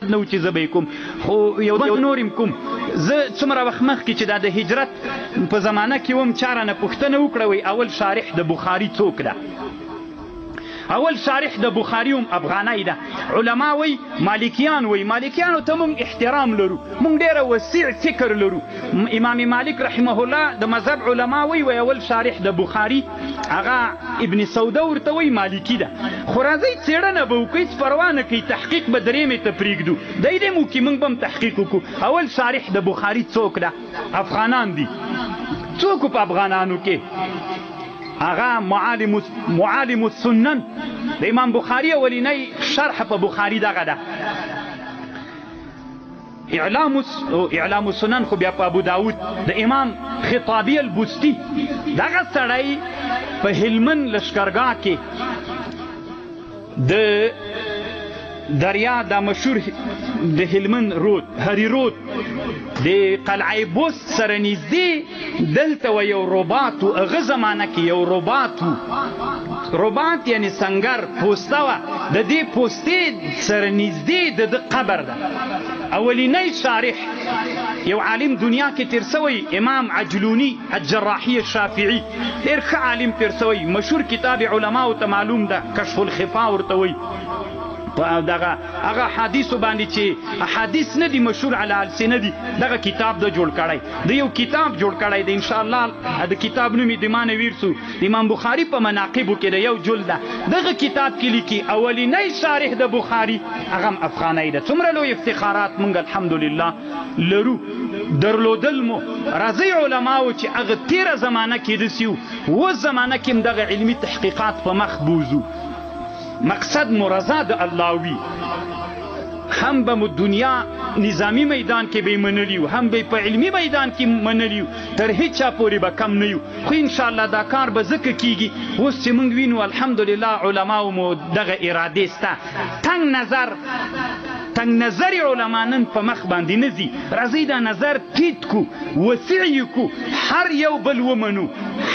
نو چې زه به یې کوم خو یو نور یم کوم زه څومره وخت مخکې چې دا د هجرت په زمانه کې وم چا رانه پوښتنه وکړه وی اول شارح د بخاري څوک ده اول شارح د بخاري هم افغانۍ ده علما وی مالکیان وی مالکیانو ته موږ احترام لرو موږ ډېره وسیع فکر لرو امام مالک رحمه الله د مذهب علما وی اول شارح د بخاري هغه ابن سوده ورته وی مالکی ده خو راځئ څېړنه به وکړئ هېڅ پروا نه کوي تحقیق به درېیمې ته پرېږدو دی دې مو کې موږ به هم تحقیق وکړو اول شارح د بخاري څوک ده افغانان دي څوک په افغانانو کې هغه معالم السنن د امام بخاري اولینی شرح په بخاري دغه ده اعلام السنن خو بیا په ابو داود د امام خطابی البستی دغه سړی په هلمند لشکرګاه کې د دریا دا مشهور د هلمند رود هری رود د قلعه بست سره نږدې دلته و یو رباط و هغه زمانه کې یو رباط یعنی سنگر پوسته وه د دې پوستې سره نږدې د ده قبر ده اولینی شارح یو عالم دنیا کې تیر سوی امام عجلونی الجراحی الشافعي ډېر ښه عالم تیر سوی مشهور کتاب علماو ته معلوم ده کشف الخفا ورته وی دغه هغه حدیثو باندې چې احادیث نه دي مشهور علی السنه دي دغه کتاب د جوړ کړی د یو کتاب جوړ کړی د انشاءالله د کتاب نوم یې د ما نه ویر سو د امام بخاري په مناقبو کې د یو جلد ده دغه کتاب کې لیکي اولینی شارح د بخاري هغه هم افغانی ده څومره لوی افتخارات موږ الحمدلله لرو درلودل مو راځئ علماو چې هغه تیره زمانه کې داسې و اوس زمانه کې هم دغه علمي تحقیقات په مخ بوزو مقصد مرضا د الله وي هم به مو دنیا نظامی میدان کې به منلی و هم به په علمی میدان کې منلی و تر هیچا پورې به کم نه یو خو انشاءالله دا کار به ځکه کیږي اوس چې موږ وینو الحمدلله علماو مو دغه ارادې سته تنگ نظر علما نن په مخ باندې نه ځي راځئ دا نظر ټیټ کو وسیع یې کو هر یو بل ومنو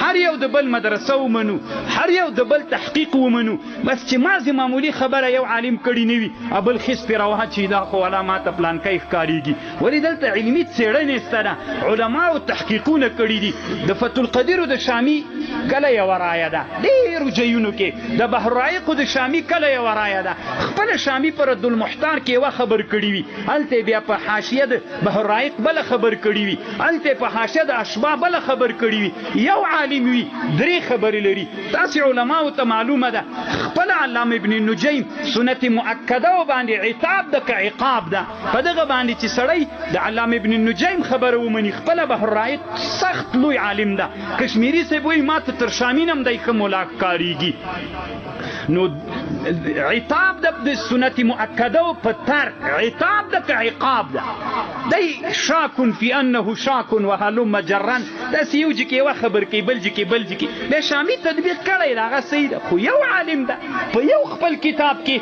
هر یو د بل مدرسه ومنو هر یو د بل تحقیق ومنو بس چې مازې معمولي خبره یو عالم کړي نه وي بل خیس پرې راوهه چې دا خو والا ماته پلانکی ښکارېږي ولې دلته علمي څېړنې سته ده علماو تحقیقونه کړي دي د فتح القدیرو د شامي کله یوه رایه ده ډېرو ځایونو کې د بحرایقو د شامي کله یوه رایه ده خپله شامي په رد المحتار کې یوه خبر کړي وي هلته بیا په حاشیه د بحرایق بله خبر کړي وي هلته په حاشیه د اشباه بله خبر کړي وي یو عالم وي درې خبرې لري تاسې علماو ته معلومه ده خپله علامه ابن نجیم سنت مؤکده باندې عتاب ده که عقاب ده په دغه باندې چې سړی د علامه ابن نجیم خبره ومني خپله بحرایق سخت لوی عالم ده کشمیري صاحب وایي ما ته تر شامین هم دی ښه ملا ښکارېږي نو عتاب د سنت مؤکده په ترک عتاب ده که عقاب ده دی شاکن فی انه شاکن وهلم جرن داسې یو جي کې یوه خبر کوي بل جي کې بل جي کې بیا شامي تطبیق کړی ده هغه صحیح ده خو یو عالم ده په یو خپل کتاب کې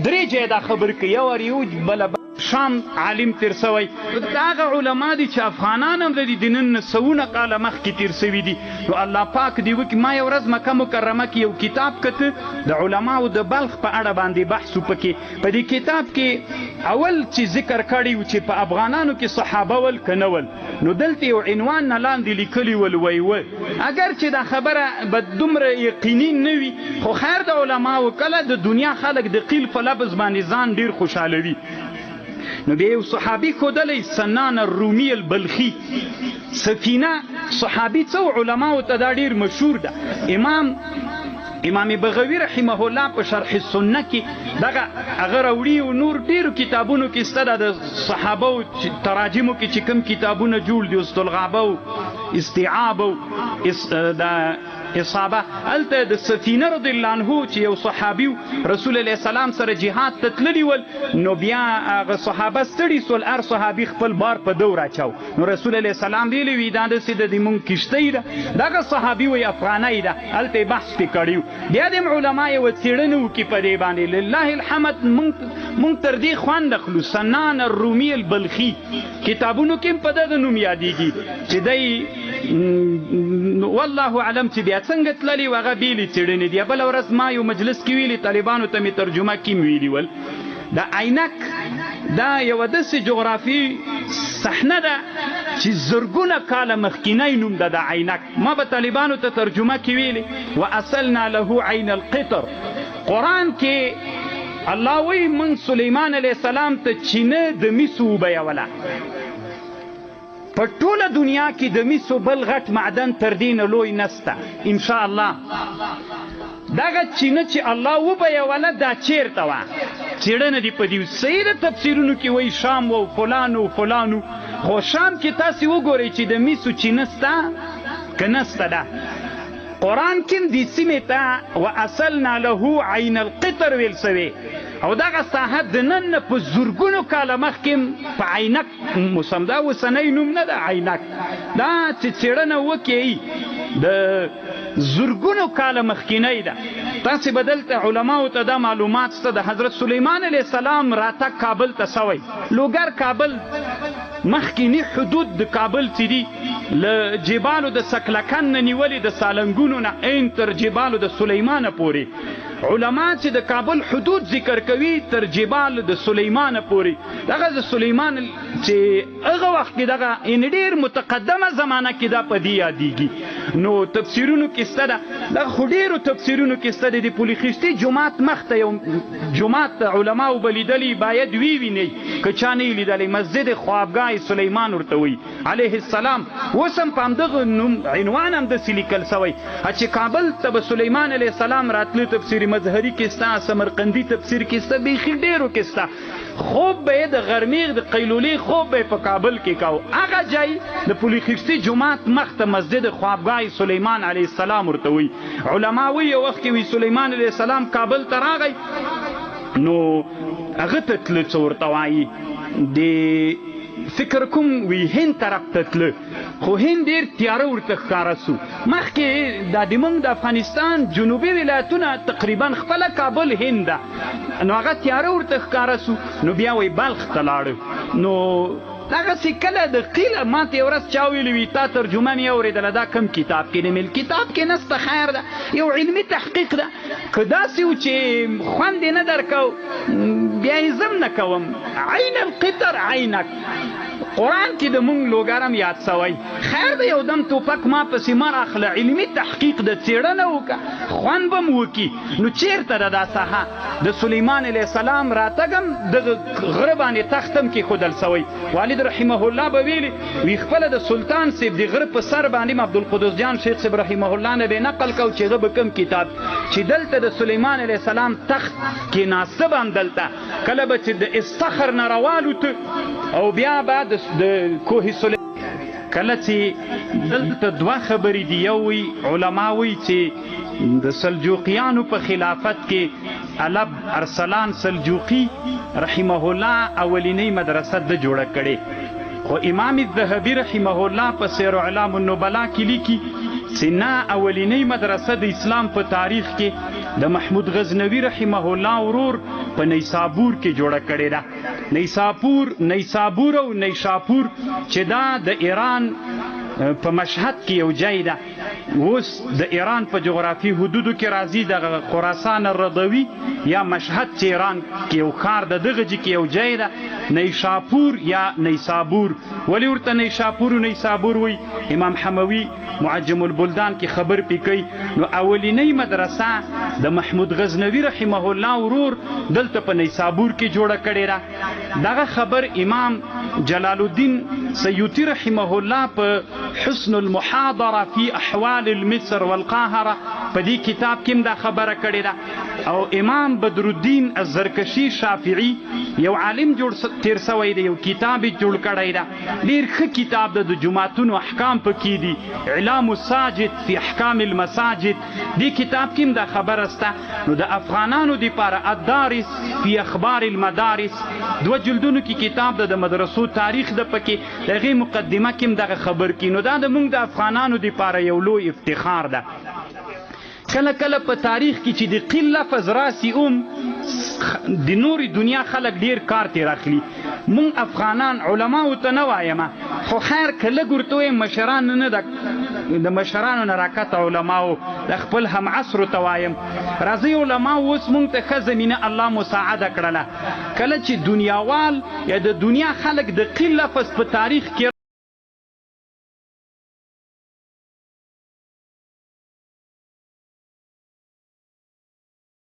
درې ځایه دا خبر کوي یو ور یو بله شام عالم تیر سوی دا هغه علما دي چې افغانان هم د دې نن سوونه کاله مخکې تیر سوي دي نو الله پاک دې وکړي ما یو ورځ مکه مکرمه کې یو کتاب کته د علماو د بلخ په اړه باندې بحث وکړي په دې کتاب کې اول چې ذکر کړی و چې په افغانانو کې صحابه ول که نه ول نو دلته یو عنوان نه لاندې لیکلي ول وی اگر چې دا خبره به دومره یقیني نه وي خو خیر د علماو کله د دنیا خلک د قیل په لفظ باندې ځان ډېر خوشحالوي نو بیا یو صحابي ښودلی سنان الرومي البلخي سفینه صحابي څو علماو ته دا ډېر مشهور ده امام بغوی رحمه الله په شرح السنه کې دغه هغه راوړي او نور ډېرو کتابونو کې سته د صحابو تراجمو کې چې کوم کتابونه جوړ دي استلغابه او استیعاب او اصابه هلته د سفینه رضی الله عنه چې یو صحابي رسول الله سلام سره جهاد ته تللي ول نو بیا هغه صحابه ستړي سول هر صحابي خپل بار په دور اچاو نو رسول الله سلام ویلي وي دا داسې د مونږ کښتۍ ده دغه صحابي وایي افغانۍ ده هلته یې بحث پرې کړی بیا د علما یوه څېړنه وکړي په دې باندې لله الحمد مونږ تر دې خوند اخلو سنان الرومي البلخي کتابونو کې هم په دغه نوم یادېږي چې دی والله علم چې بیا څنګه تللي و هغه بېلې څېړنې دي بله ورځ ما یو مجلس کې ویلي طالبانو ته مې ترجمه کې ویلي ول د عینک دا یوه داسې جغرافي صحنه ده چې زرګونه کاله مخکینی نوم ده د عینک. ما به طالبانو ته ترجمه کې ویلې واصلنا له عین القطر. قرآن کې الله وی من سلیمان علیه السلام ته چینه د مسو وبیوله. په ټوله دنیا کې د مسو بل غټ معدن تر دې نه لوی نسته انشاءالله. دغه چینه چې الله وبیوله دا چیرته وه؟ څېړنه دې په دې صحیح د تفسیرونو کې وایي شام و فلانو فلانو، خو شام کې تاسې وګورئ چې د مسو چینه سته که نسته ده. قرآن کې دې سیمې ته واصلنا له عین القطر ویل سوی او دغه ساحه د نن نه په زرګونو کاله مخکې په عینک موسم دا اوسنی نوم نه ده عینک. دا چې څېړنه وکړي د زرګونو کاله مخکینی ده. تاسې به دلته علماو ته دا معلومات شته د حضرت سلیمان علیه السلام راتګ کابل ته سوی. لوګر کابل مخکینی حدود د کابل چې دي له جبالو د سکلکن نه نیولې د سالنګونو نه این تر جبالو د سلیمانه پورې. علما چې د کابل حدود ذکر کوي تر جبال د سلیمانه پورې. دغه د سلیمان چې هغه وخت کې دغه یعنې ډېر متقدمه زمانه کې دا په دې یادېږي. نو تفسیرونو کې شته ده، دغه خو ډېرو تفسیرونو کې شته د پولیخیستي جومات مخ ته یو جومات علماو به لیدلی باید وینئ که چا نه یې لیدلی، مسجد خوابګاه سلیمان ورته وایي علیه السلام. اوس هم په همدغه نوم عنوان هم داسې لیکل سوی چې کابل ته به سلیمان علیه السلام راتله. تفسیر مظهري کې شته، سمرقندي تفسیر کې شته، بیخي ډېرو کې شته. خوب به یې د غرمې د قیلولې خوب به یې په کابل کې کاو. هغه ځای د پولیخیستي جومات مخ ته مسجد خوابګاه سلیمان علیه السلام ورته وایي. علما وایي یو وخت کې وي سلیمان علیه السلام کابل ته راغی نو هغه ته تله څه ورته وایي د فکر کوم وی هند طرف ته تله، خو هند ډېر تیاره ورته ښکاره سو. مخکې دا د موږ د افغانستان جنوبي ولایتونه تقریبا خپله کابل هند ده، نو هغه تیاره ورته ښکاره سو. نو بیا وی بلخ ته لاړو. نو دغسې کله د قیله ما ته یو ورځ چا ویلي وي تا ترجمه مې اورېدله دا کم کتاب کې د کتاب کې نسته، خیر ده یو علمي تحقیق ده. که داسې و چې خوند یې نه درکو بیا یې زم نه کوم. عین القطر عینک قرآن کې د مونږ لوګرم یاد سوی. خیر د یو دم توپک ما پسې مه راخله، علمي تحقیق د څېړنه وکړه خوند به م وکړي. نو چېرته ده دا ساحه؟ د سلیمان علیه السلام راتګ هم دغه غره باندې تخت هم کېښودل سوی. والد رحمه الله به ویلي وی خپله د سلطان صاحب د غره په سر باندې عبدالقدس جان شیخ صاحب رحمه الله نه به نقل کو چې هغه به کوم کتاب چې دلته د سلیمان علیه السلام تخت کېناسته به هم دلته کله به چې د استخر نه راوالوته او بیا به د کوه سلیمان کله چې دلته دوه خبرې دي. یو وی علما وی چې د سلجوقیانو په خلافت کې علب ارسلان سلجوقي رحمه الله اولینی مدرسه د جوړه کړې، خو امام الذهبي رحمه الله په سیر اعلام النبلا کې لیکي چې نه اولینی مدرسه د اسلام په تاریخ کې د محمود غزنوي رحمه الله ورور په نیسابور کې جوړه کړې ده. نیسابور او نیشاپور چې دا د ایران په مشهد کې یو ځای ده، اوس د ایران په جغرافي حدودو کې راځي. د خراسان الرضوي یا مشهد چې ایران کې یو ښار د دغه ځای کې یو ځای ده نیشاپور یا نیسابور. ولې ورته نیشاپور و نیسابور وایي؟ امام حموي معجم البلدان کې خبر پې کوي. نو اولینی مدرسه د محمود غزنوي رحمه الله ورور دلته په نیسابور کې جوړه کړې ده. دغه خبر امام جلال الدین سیوطي رحمه الله په حسن المحاضره فی احوال المصر والقاهره په دې کتاب کې هم دا خبره کړې ده. او امام بدرالدین الزرکشي شافعي یو عالم تیر سوی دی، یو کتاب یې جوړ کړی ده، ډېر ښه کتاب ده، د جوماتونو احکام پکې دي، اعلام الساجد فی احکام المساجد. دې کتاب کې هم دا خبره شته. نو د افغانانو دپاره الدارس فی اخبار المدارس دوه جلدونو کې کتاب ده د مدرسو تاریخ ده، پکې د هغې مقدمه کې هم دغه خبر کی. نو دا د موږ د افغانانو دپاره یو لوی افتخار ده. کله کله په تاریخ کې چې د قیل لفظ راسي د نورې دنیا خلک ډېر کار ترې اخلي. مونږ افغانان علماو ته نه وایم، خو خیر که لږ ورته وایم مشران نه ده د مشرانو نه راکته علماو د خپل هم عصرو ته وایم راځئ علماو اوس موږ ته ښه زمینه الله مساعده کړله کله چې دنیاوال یا د دنیا خلک د قیل لفظ په تاریخ کې